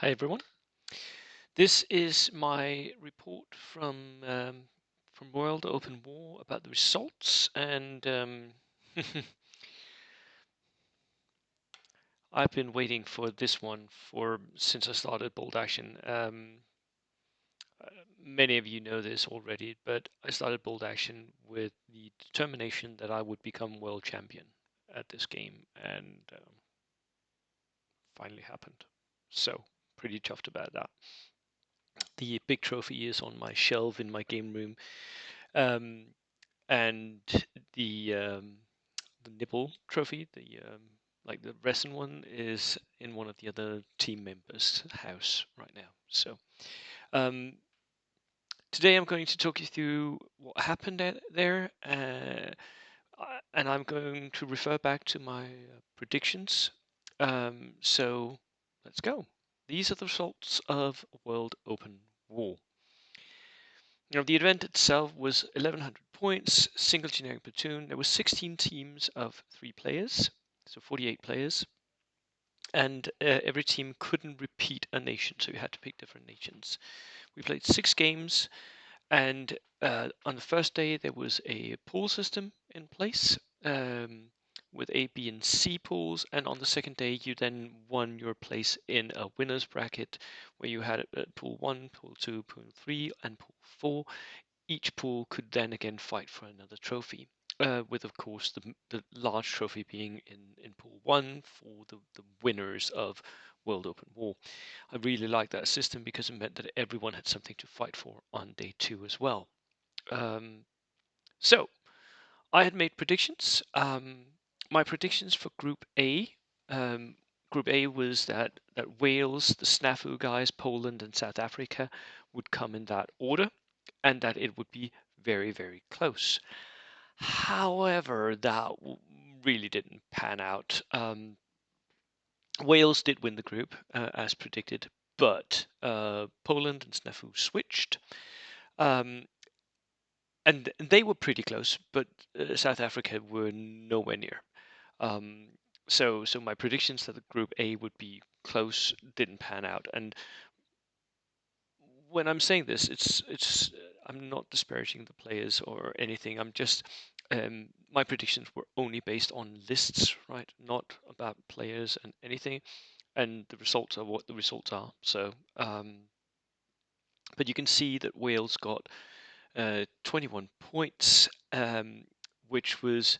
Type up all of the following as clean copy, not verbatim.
Hi everyone. This is my report from World Open War about the results, and I've been waiting for this one for since I started Bold Action. Many of you know this already, but I started Bold Action with the determination that I would become world champion at this game, and finally happened. So pretty chuffed about that. The big trophy is on my shelf in my game room. Um, and the um, the nipple trophy, the like the resin one, is in one of the other team members' house right now. So um, today I'm going to talk you through what happened there, and I'm going to refer back to my predictions. So let's go. These are the results of World Open War. The event itself was 1100 points, single generic platoon. There were 16 teams of 3 players, so 48 players, and every team couldn't repeat a nation, so you had to pick different nations. We played 6 games, and on the first day there was a pool system in place with A, B, and C pools, and on the second day you then won your place in a winners bracket where you had pool 1, pool 2, pool 3, and pool 4. Each pool could then again fight for another trophy, with of course the large trophy being in pool 1 for the winners of World Open War. I really liked that system because it meant that everyone had something to fight for on day 2 as well. Um, so I had made predictions. My predictions for Group A was that Wales, the Snafu guys, Poland, and South Africa would come in that order, and that it would be very, very close. However, that really didn't pan out. Wales did win the group, as predicted, but Poland and Snafu switched. Um, and they were pretty close, but South Africa were nowhere near. Um, so my predictions that the Group A would be close didn't pan out. And when I'm saying this, it's I'm not disparaging the players or anything. I'm just my predictions were only based on lists, right? Not about players and anything. And the results are what the results are. So, but you can see that Wales got 21 points, which was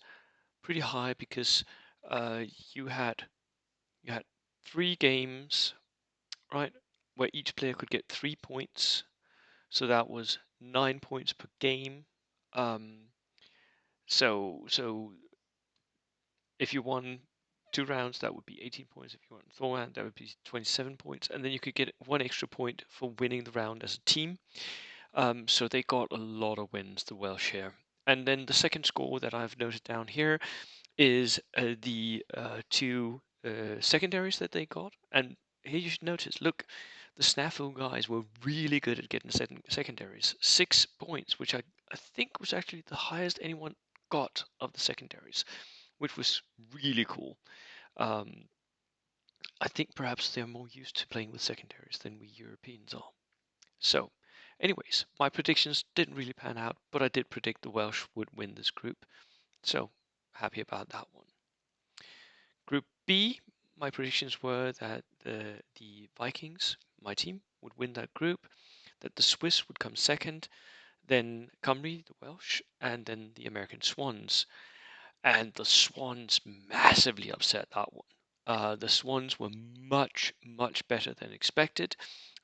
pretty high because uh, you had you had 3 games, right, where each player could get 3 points. So that was 9 points per game. Um, so if you won 2 rounds, that would be 18 points. If you won 4 rounds, that would be 27 points, and then you could get 1 extra point for winning the round as a team. So they got a lot of wins, the Welsh here. And then the second score that I've noted down here is the 2 secondaries that they got. And here you should notice, look, the Snafu guys were really good at getting secondaries. 6 points, which I think was actually the highest anyone got of the secondaries, which was really cool. Um, I think perhaps they're more used to playing with secondaries than we Europeans are. So, anyways, my predictions didn't really pan out, but I did predict the Welsh would win this group. So, happy about that one. Group B, my predictions were that the Vikings, my team, would win that group, that the Swiss would come second, then Cymri, the Welsh, and then the American Swans. And the Swans massively upset that one. The Swans were much, much better than expected,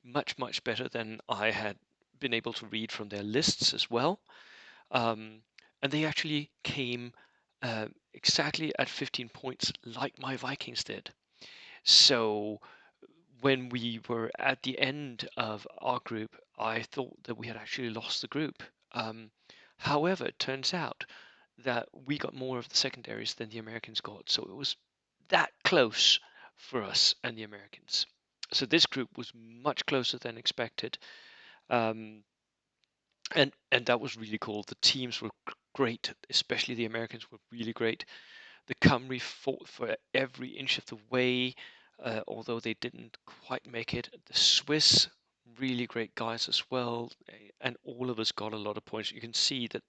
much better than I had been able to read from their lists as well. And they actually came exactly at 15 points, like my Vikings did. So when we were at the end of our group, I thought that we had actually lost the group. However, it turns out that we got more of the secondaries than the Americans got, so it was that close for us and the Americans. So this group was much closer than expected, um, and that was really cool. The teams were great, especially the Americans were really great. The Cymri fought for every inch of the way. although they didn't quite make it. The Swiss, really great guys as well, and all of us got a lot of points. You can see that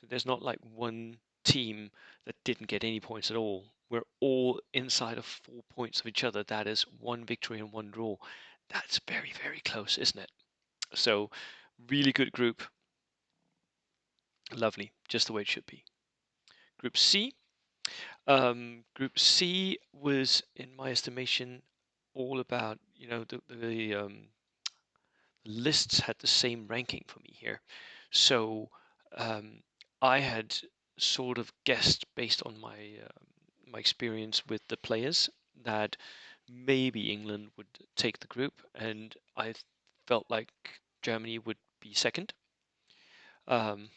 there's not like one team that didn't get any points at all. We're all inside of 4 points of each other. That is one victory and one draw. That's very, very close, isn't it? So, really good group. Lovely, just the way it should be. Group C. Group C was, in my estimation, all about, the lists had the same ranking for me here. So um, I had sort of guessed based on my experience with the players that maybe England would take the group, and I felt like Germany would be second. Um,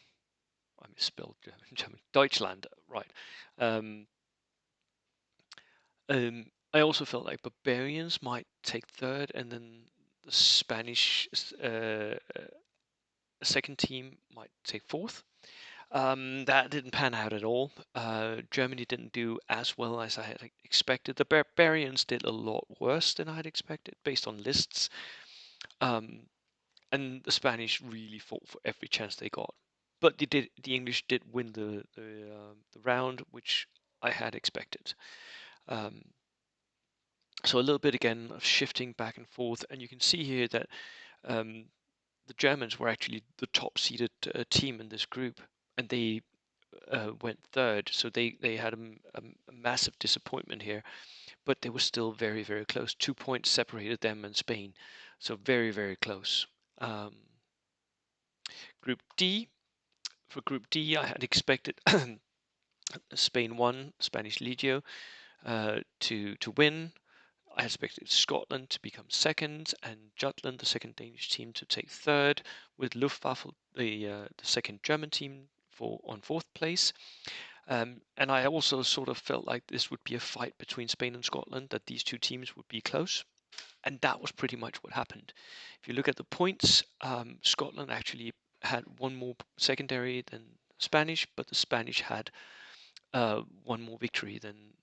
I misspelled German. Deutschland, right. Um, I also felt like Barbarians might take third, and then the Spanish second team might take fourth. That didn't pan out at all. Germany didn't do as well as I had expected. The Barbarians did a lot worse than I had expected based on lists. Um, and the Spanish really fought for every chance they got. But the English did win the round, which I had expected. Um, so a little bit again of shifting back and forth, and you can see here that um, the Germans were actually the top seeded team in this group, and they went third. So they had a massive disappointment here, but they were still very, very close. 2 points separated them and Spain, so very, very close. Um, Group D. For Group D, I had expected Spain won, Spanish Legio, to win. I expected Scotland to become second and Jutland, the second Danish team, to take third, with Luftwaffe, the second German team, on fourth place. And I also sort of felt like this would be a fight between Spain and Scotland, that these two teams would be close. And that was pretty much what happened. If you look at the points, Scotland actually had one more secondary than Spanish, but the Spanish had one more victory than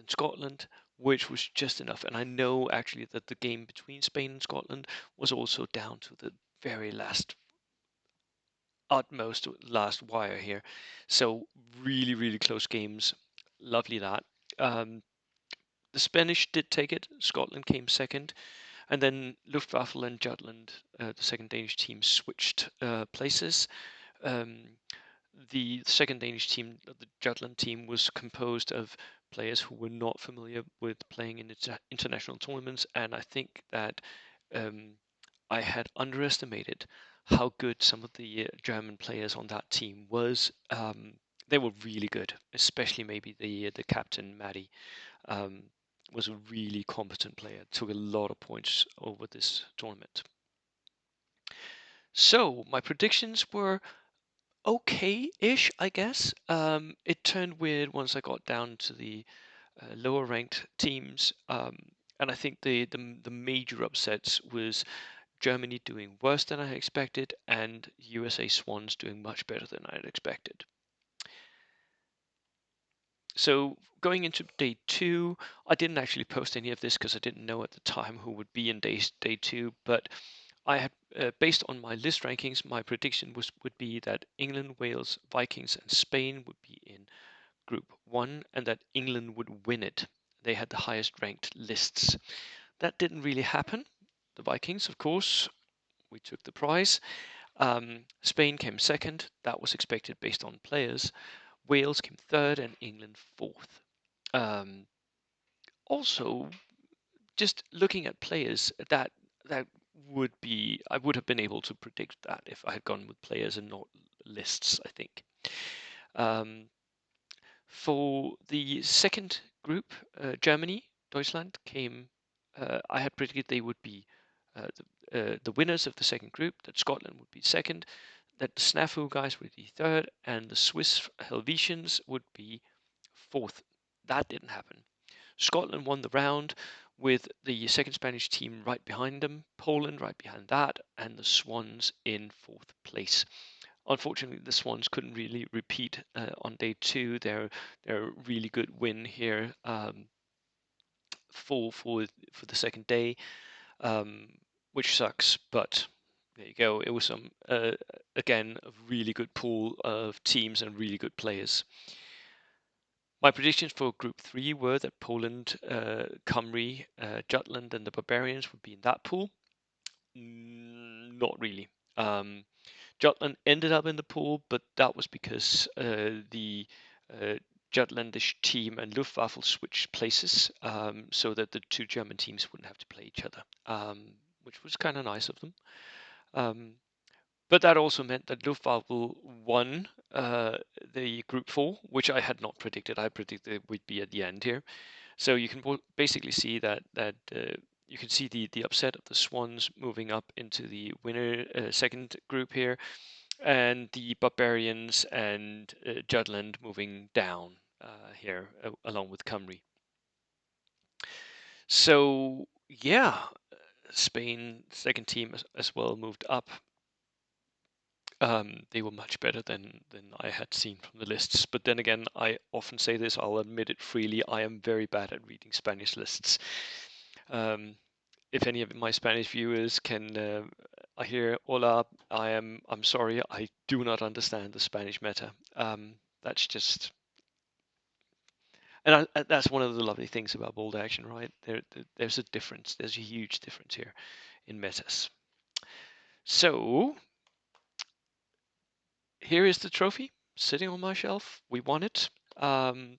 Scotland, which was just enough. And I know actually that the game between Spain and Scotland was also down to the very utmost last wire here. So really, really close games. Lovely that. Um, the Spanish did take it. Scotland came second, and then Luftwaffe and Jutland, the second Danish team, switched places. Um, the second Danish team, the Jutland team, was composed of players who were not familiar with playing in international tournaments, and I think that um, I had underestimated how good some of the German players on that team was. They were really good, especially maybe the captain Maddie um, was a really competent player. Took a lot of points over this tournament. So my predictions were okay-ish, I guess. It turned weird once I got down to the lower ranked teams, and I think the major upsets was Germany doing worse than I expected, and USA Swans doing much better than I had expected. So going into day two, I didn't actually post any of this because I didn't know at the time who would be in day two, but I had, based on my list rankings, my prediction would be that England, Wales, Vikings, and Spain would be in Group 1, and that England would win it. They had the highest ranked lists. That didn't really happen. The Vikings, of course, we took the prize. Spain came second. That was expected based on players. Wales came third, and England fourth. Um, Also, just looking at players, that would be I would have been able to predict that if I had gone with players and not lists, I think. Um, for the second group, Germany, Deutschland came. I had predicted they would be the winners of the second group. That Scotland would be second, that the Snafu guys would be third, and the Swiss Helvetians would be fourth. That didn't happen. Scotland won the round with the second Spanish team right behind them, Poland right behind that, and the Swans in fourth place. Unfortunately, the Swans couldn't really repeat on day two their really good win here for the second day, which sucks. But there you go. It was again a really good pool of teams and really good players. My predictions for Group 3 were that Poland, Cymri, Jutland, and the Barbarians would be in that pool. Not really. Um, Jutland ended up in the pool, but that was because the uh, Jutlandish team and Luftwaffels switched places, so that the two German teams wouldn't have to play each other, which was kind of nice of them. Um, but that also meant that Luftwaffe won the Group 4, which I had not predicted. I predicted it would be at the end here. So you can basically see that you can see the upset of the Swans moving up into the winner second group here, and the Barbarians and Jutland moving down here along with Cymru. So yeah, Spain second team as well moved up. They were much better than I had seen from the lists. But then again, I often say this, I'll admit it freely, I am very bad at reading Spanish lists. Um, if any of my Spanish viewers can I hear hola, I'm sorry, I do not understand the Spanish meta. That's just, and that's one of the lovely things about bold action, right? There's a difference. There's a huge difference here in metas. So here is the trophy sitting on my shelf. We won it. And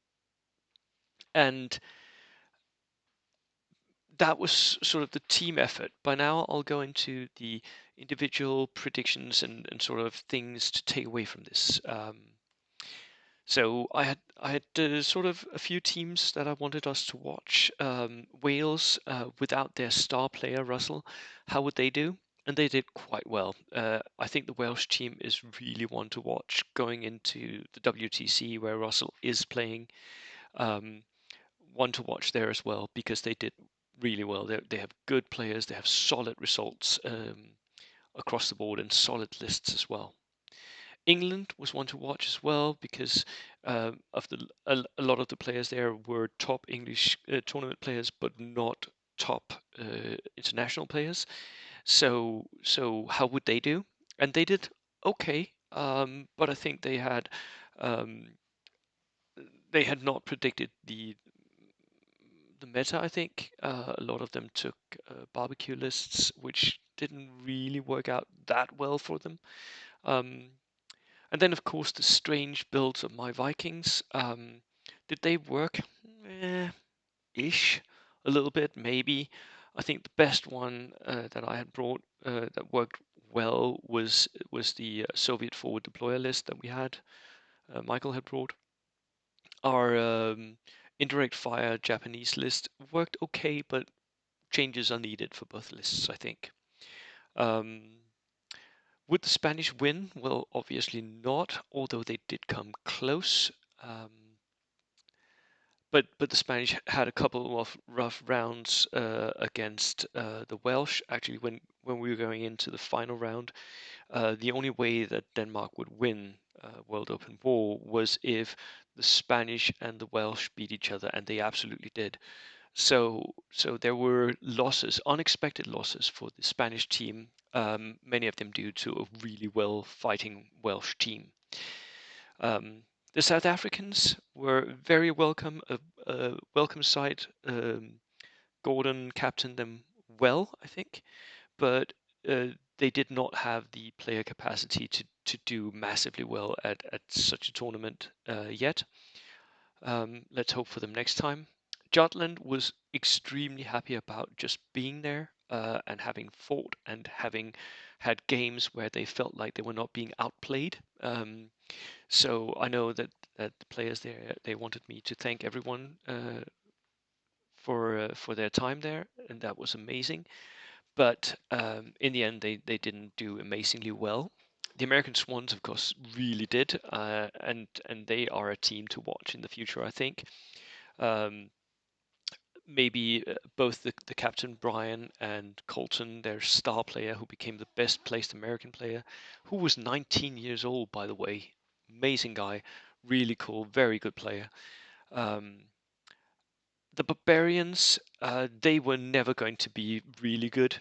that was sort of the team effort. By now, I'll go into the individual predictions and sort of things to take away from this. So I had sort of a few teams that I wanted us to watch. Wales, without their star player Russell, how would they do? And they did quite well. I think the Welsh team is really one to watch going into the WTC where Russell is playing. Um, One to watch there as well because they did really well. They have good players. They have solid results across the board and solid lists as well. England was one to watch as well because of a lot of the players there were top English tournament players, but not top international players. So how would they do? And they did okay, but I think um, they had not predicted the meta. I think a lot of them took barbecue lists, which didn't really work out that well for them. Um, And then, of course, the strange builds of my Vikings. Did they work? Ish. A little bit, maybe. I think the best one that I had brought that worked well was the Soviet forward deployer list that we had. Michael had brought. Our indirect fire Japanese list worked okay, but changes are needed for both lists, I think. Um, Would the Spanish win? Well, obviously not, although they did come close. Um, but the Spanish had a couple of rough rounds against the Welsh. Actually, when we were going into the final round, the only way that Denmark would win World Open War was if the Spanish and the Welsh beat each other, and they absolutely did. So there were losses, unexpected losses for the Spanish team, many of them due to a really well fighting Welsh team. Um, the South Africans were very welcome, a welcome sight. Gordon captained them well, I think, but they did not have the player capacity to do massively well at such a tournament yet. Let's hope for them next time. Jutland was extremely happy about just being there and having fought and having had games where they felt like they were not being outplayed. So I know that the players there they wanted me to thank everyone for their time there, and that was amazing. But in the end, they didn't do amazingly well. The American Swans, of course, really did, and they are a team to watch in the future. I think um, maybe both the captain Brian and Colton, their star player, who became the best placed American player, who was 19 years old, by the way, amazing guy, really cool, very good player. Um, The Barbarians, they were never going to be really good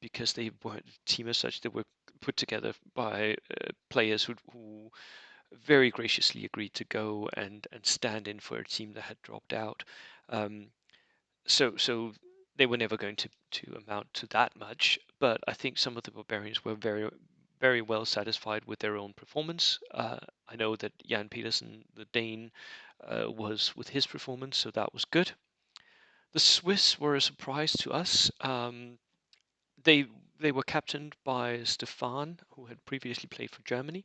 because they weren't a team as such. They were put together by players who very graciously agreed to go and stand in for a team that had dropped out. Um, so they were never going to amount to that much. But I think some of the Barbarians were very well satisfied with their own performance. I know that Jan Petersen, the Dane, was with his performance, so that was good. The Swiss were a surprise to us. They they were captained by Stefan, who had previously played for Germany,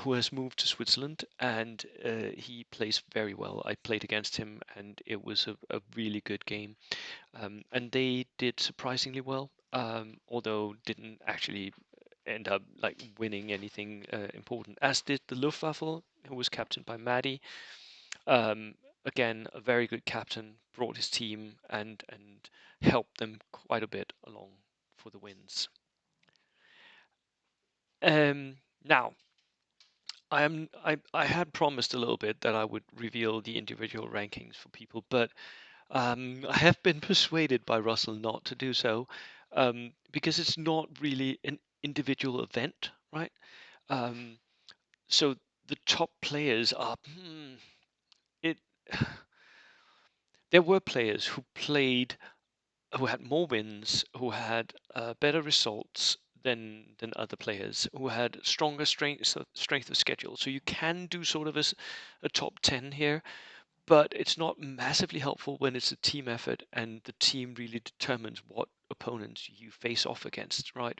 who has moved to Switzerland, and he plays very well. I played against him, and it was a really good game. And they did surprisingly well, although didn't actually end up like winning anything important. As did the Luftwaffe, who was captained by Maddie. Um, Again, a very good captain, brought his team and helped them quite a bit along for the wins. Now, I had promised a little bit that I would reveal the individual rankings for people, but I have been persuaded by Russell not to do so because it's not really an individual event, right? Um, so the top players are it. There were players who played who had more wins, who had better results than other players, who had stronger strength of schedule. So you can do sort of a top 10 here, but it's not massively helpful when it's a team effort and the team really determines what opponents you face off against, right?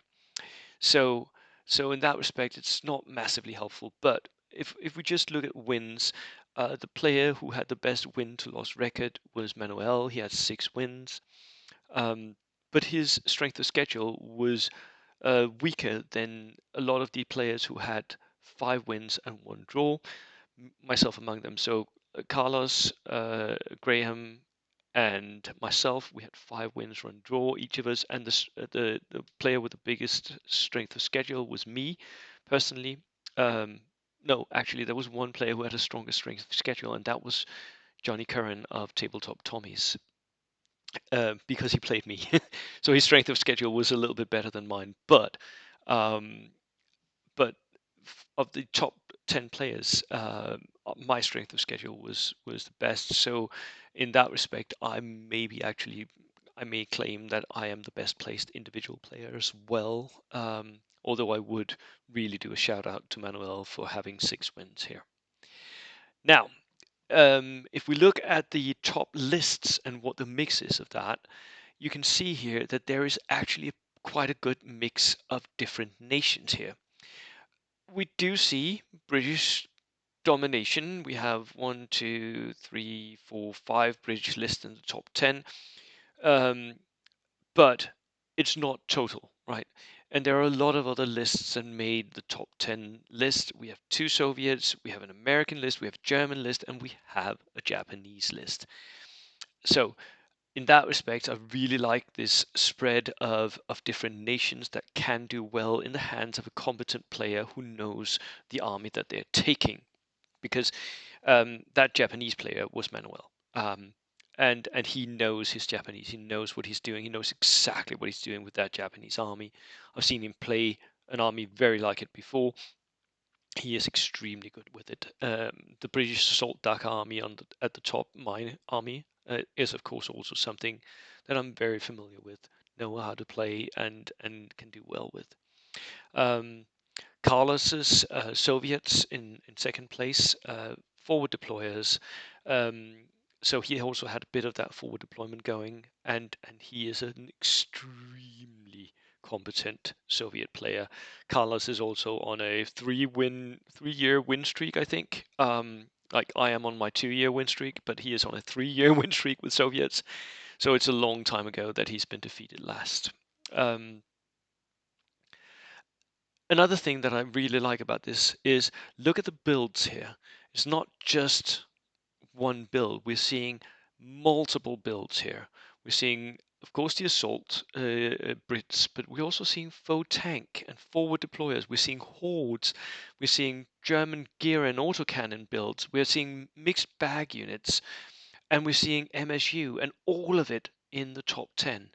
So so in that respect, it's not massively helpful. But if we just look at wins, the player who had the best win to loss record was Manuel. He had 6 wins. Um, but his strength of schedule was weaker than a lot of the players who had 5 wins and 1 draw, myself among them. So Carlos, Graham, and myself, we had 5 wins, 1 draw, each of us, and the player with the biggest strength of schedule was me, personally. Um, no, actually, there was one player who had a stronger strength of schedule, and that was Johnny Curran of Tabletop Tommies because he played me. So his strength of schedule was a little bit better than mine. Um, but of the top 10 players, my strength of schedule was the best. So in that respect, I may claim that I am the best placed individual player as well. Although I would really do a shout out to Manuel for having 6 wins here. Now, if we look at the top lists and what the mix is of that, you can see here that there is actually quite a good mix of different nations here. We do see British domination. We have 1, 2, 3, 4, 5 British lists in the top 10, but it's not total, right? And there are a lot of other lists that made the top 10 list. We have 2 Soviets, we have an American list, we have a German list, and we have a Japanese list. So in that respect, I really like this spread of different nations that can do well in the hands of a competent player who knows the army that they're taking. Because that Japanese player was Manuel. And he knows his Japanese. He knows what he's doing. He knows exactly what he's doing with that Japanese army. I've seen him play an army very like it before. He is extremely good with it. The British Assault Duck Army at the top, my army, is of course also something that I'm very familiar with, know how to play and can do well with. Um, Carlos's Soviets in second place, forward deployers. Um, so he also had a bit of that forward deployment going, and he is an extremely competent Soviet player. Carlos is also on a 3-year win streak, I think. Like I am on my 2-year win streak, but he is on a 3-year win streak with Soviets. So it's a long time ago that he's been defeated last. Um, Another thing that I really like about this is look at the builds here. It's not just one build. We're seeing multiple builds here. We're seeing, of course, the assault Brits, but we're also seeing faux tank and forward deployers. We're seeing hordes. We're seeing German gear and autocannon builds. We're seeing mixed bag units. and we're seeing MSU and all of it in the top 10.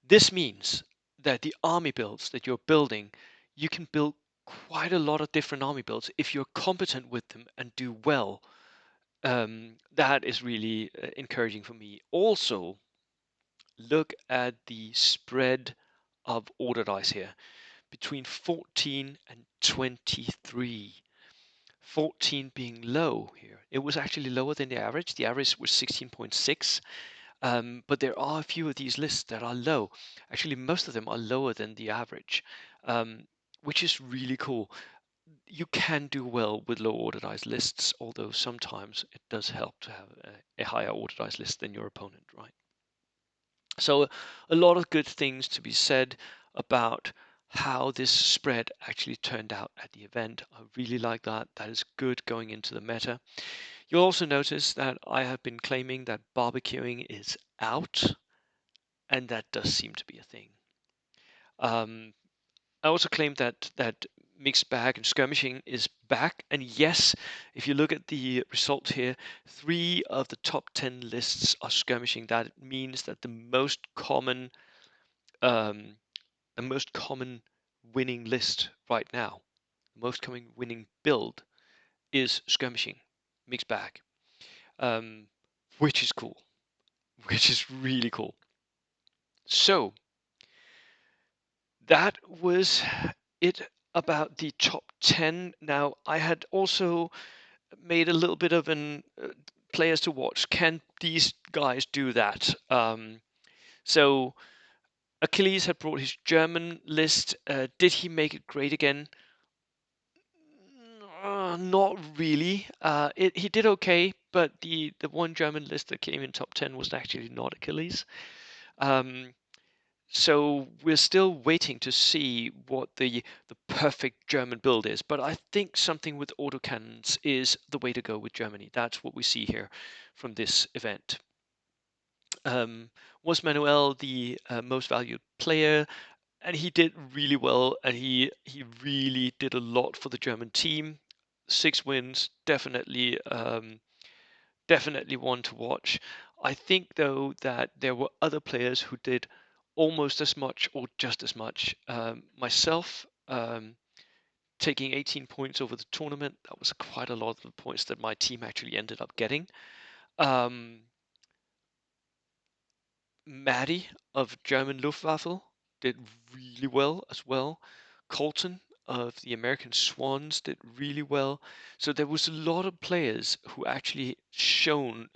This means that the army builds that you're building, you can build quite a lot of different army builds if you're competent with them and do well. That is really encouraging for me. Also, look at the spread of order dice here between 14 and 23. 14 being low here. It was actually lower than the average. The average was 16.6. But there are a few of these lists that are low. Actually, most of them are lower than the average, which is really cool. You can do well with low order dice lists, although sometimes it does help to have a higher order dice list than your opponent, right? So a lot of good things to be said about how this spread actually turned out at the event. I really like that. That is good going into the meta. You'll also notice that I have been claiming that barbecuing is out, and that does seem to be a thing. I also claim that mixed bag and skirmishing is back, and yes, if you look at the result here, 3 of the top 10 lists are skirmishing. That means that um, the most common winning list right now, the most common winning build is skirmishing, mixed bag, um, which is cool, which is really cool. So that was it about the top 10. Now, I had also made a little bit of an players to watch. Can these guys do that? So Achilles had brought his German list. Did he make it great again? Not really. He did okay, but the one German list that came in top 10 was actually not Achilles. Um, So we're still waiting to see what the perfect German build is, but I think something with autocannons is the way to go with Germany. That's what we see here from this event. Was Manuel the most valued player? And he did really well, and he really did a lot for the German team. 6 wins, definitely one to watch. I think, though, that there were other players who did almost as much or just as much. Myself, taking 18 points over the tournament, that was quite a lot of the points that my team actually ended up getting. Um, Maddie of German Luftwaffe did really well as well. Colton of the American Swans did really well. So there was a lot of players who actually shone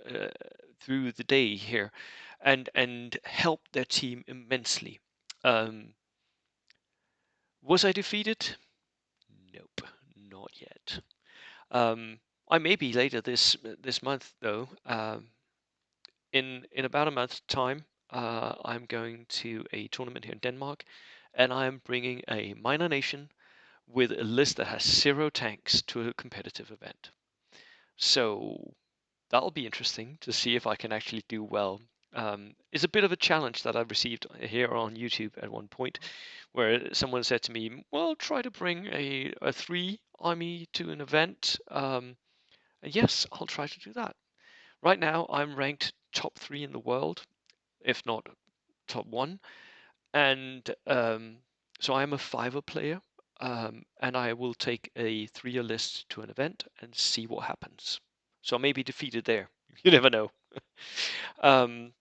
through the day here and helped their team immensely. Um, was I defeated? Nope, not yet. I may be later this month though. In about a month's time, I'm going to a tournament here in Denmark, and I'm bringing a minor nation with a list that has 0 tanks to a competitive event. So that'll be interesting to see if I can actually do well. It's a bit of a challenge that I've received here on YouTube at one point, where someone said to me, "Well, try to bring a 3 army to an event." And yes, I'll try to do that. Right now, I'm ranked top 3 in the world, if not top 1, and so I'm a 5er player, and I will take a 3er list to an event and see what happens. So I may be defeated there. You never know. um,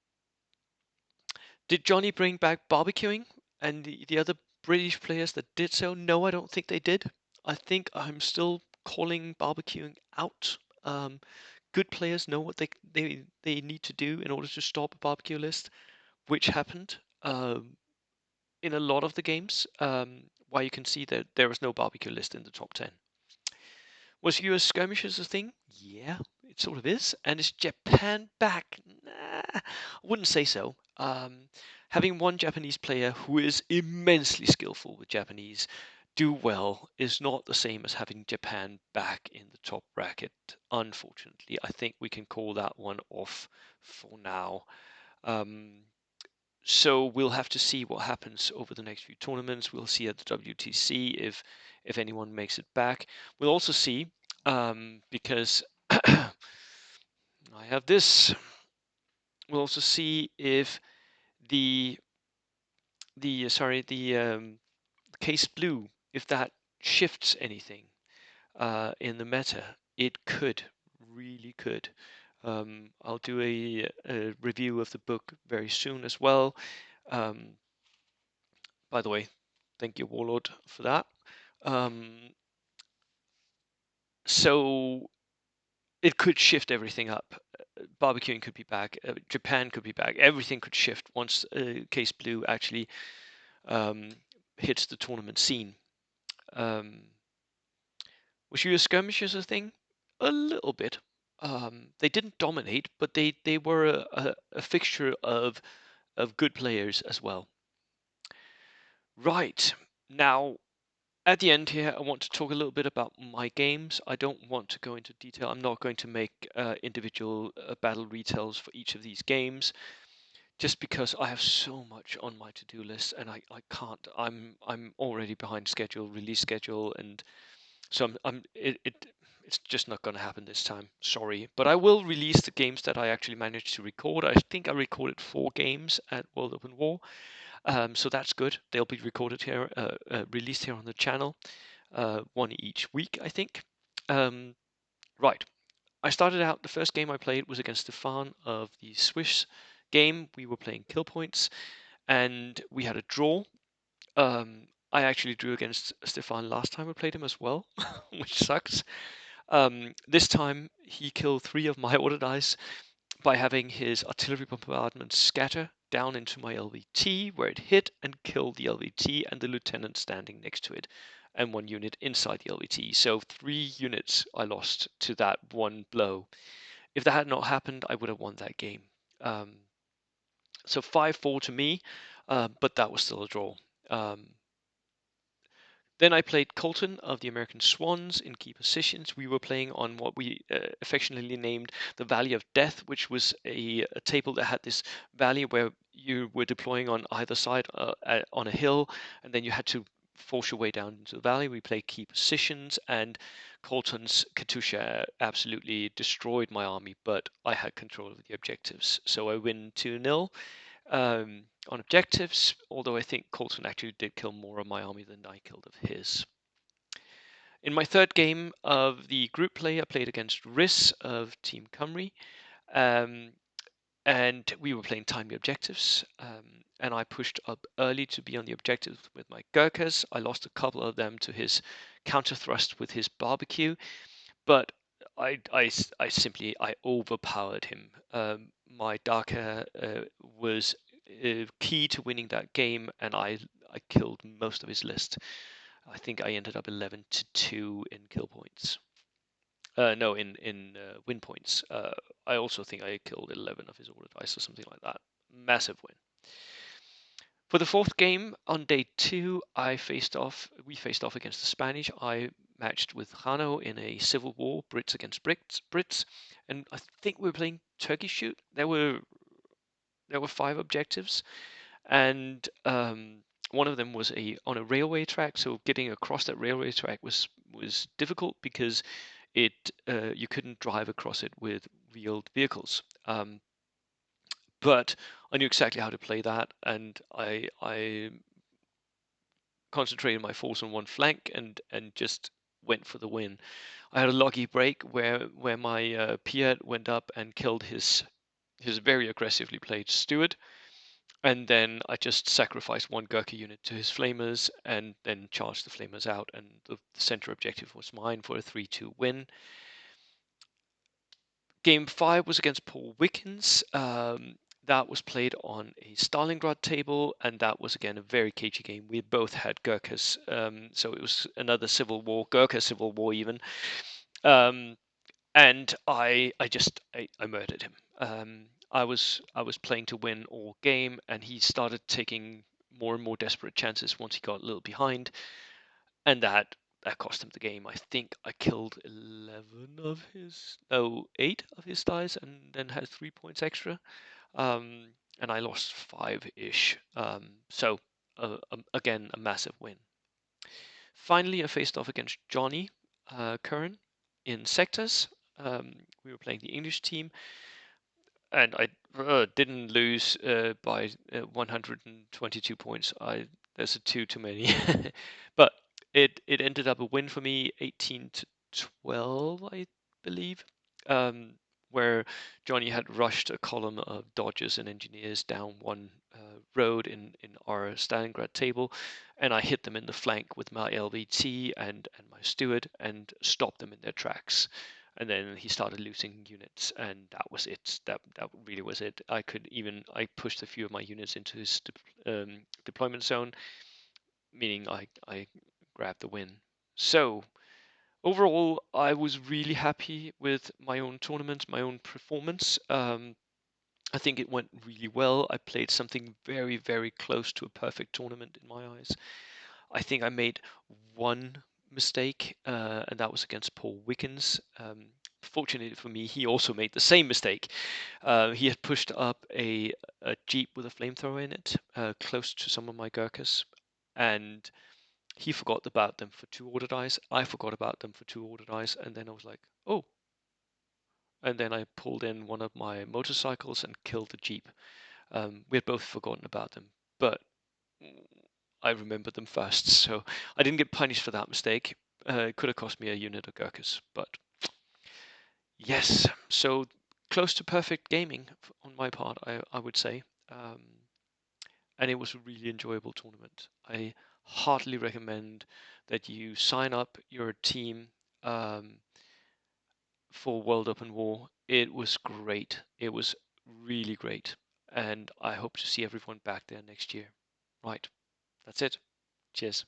did Johnny bring back barbecuing and the other British players that did so? No, I don't think they did. I think I'm still calling barbecuing out. Good players know what they need to do in order to stop a barbecue list, which happened in a lot of the games, why you can see that there is no barbecue list in the top 10. Was US skirmishes a thing? Yeah, it sort of is. And is Japan back? Nah, I wouldn't say so. Having one Japanese player who is immensely skillful with Japanese do well is not the same as having Japan back in the top bracket. Unfortunately, I think we can call that one off for now. Um, so we'll have to see what happens over the next few tournaments. We'll see at the WTC if anyone makes it back. We'll also see because I have this. we'll also see if the case blue, if that shifts anything in the meta. It could, really could. I'll do a review of the book very soon as well. Um, by the way, thank you, Warlord, for that. Um, so it could shift everything up. Barbecuing could be back. Japan could be back. Everything could shift once Case Blue actually um, hits the tournament scene. Um, was US skirmishes a thing? A little bit. They didn't dominate, but they were a fixture of good players as well. Right. Now, at the end here, I want to talk a little bit about my games. I don't want to go into detail. I'm not going to make individual battle retells for each of these games, just because I have so much on my to-do list and I can't. I'm already behind schedule, release schedule, and so it's just not going to happen this time. Sorry, but I will release the games that I actually managed to record. I think I recorded 4 games at World Open War. So that's good. They'll be recorded here, released here on the channel, one each week, I think. Right. I started out, the first game I played was against Stefan of the Swiss game. We were playing kill points and we had a draw. I actually drew against Stefan last time I played him as well, which sucks. This time he killed 3 of my order dice by having his artillery bombardment scatter down into my LVT, where it hit and killed the LVT and the lieutenant standing next to it, and 1 unit inside the LVT. So 3 units I lost to that one blow. If that had not happened, I would have won that game. So 5-4 to me, but that was still a draw. Then I played Colton of the American Swans in key positions. We were playing on what we affectionately named the Valley of Death, which was a table that had this valley where you were deploying on either side on a hill, and then you had to force your way down into the valley. We played key positions, and Colton's Katusha absolutely destroyed my army, but I had control of the objectives. So I win 2-0 on objectives, although I think Colton actually did kill more of my army than I killed of his. In my third game of the group play, I played against Riss of Team Cymri, um, and we were playing timely objectives, and I pushed up early to be on the objectives with my Gurkhas. I lost a couple of them to his counter thrust with his barbecue, but I simply overpowered him. My Darker was key to winning that game, and I killed most of his list. I think I ended up 11-2 in kill points. No, in win points. I also think I killed 11 of his order dice or something like that. Massive win. For the fourth game on day 2, we faced off against the Spanish. I matched with Hano in a civil war, Brits against Brits, and I think we were playing turkey shoot. There were 5 objectives, and one of them was on a railway track. So getting across that railway track was difficult because you couldn't drive across it with wheeled vehicles. But I knew exactly how to play that, and I concentrated my force on one flank and just went for the win. I had a lucky break where my Piet went up and killed his very aggressively played steward, and then I just sacrificed 1 Gurkha unit to his flamers and then charged the flamers out, and the center objective was mine for a 3-2 win. Game 5 was against Paul Wickens. That was played on a Stalingrad table, and that was again a very cagey game. We both had Gurkhas, so it was another civil war, Gurkha civil war even. And I murdered him. I was playing to win all game, and he started taking more and more desperate chances once he got a little behind, and that cost him the game. I think I killed 8 of his dice, and then had 3 points extra. And I lost 5-ish. So again, a massive win. Finally, I faced off against Johnny Curran in sectors. We were playing the English team. and I didn't lose by 122 points. There's a two too many, but it ended up a win for me, 18 to 12, I believe, um, where Johnny had rushed a column of Dodgers and Engineers down one road in our Stalingrad table, and I hit them in the flank with my LVT and my Steward and stopped them in their tracks. And then he started losing units, and that was it. That really was it. I pushed a few of my units into his deployment zone, meaning I grabbed the win. So overall, I was really happy with my own tournament, my own performance. I think it went really well. I played something very, very close to a perfect tournament in my eyes. I think I made one mistake, and that was against Paul Wickens. Fortunately for me, he also made the same mistake. He had pushed up a jeep with a flamethrower in it, close to some of my Gurkhas, and he forgot about them for two order dice. I forgot about them for two order dice, and then I was like, oh. And then I pulled in one of my motorcycles and killed the jeep. We had both forgotten about them, but I remembered them first, so I didn't get punished for that mistake. It could have cost me a unit of Gurkhas, but yes, so close to perfect gaming on my part, I would say. Um, and it was a really enjoyable tournament. I heartily recommend that you sign up your team um, for World Open War. It was great. It was really great. And I hope to see everyone back there next year. Right, that's it. Cheers.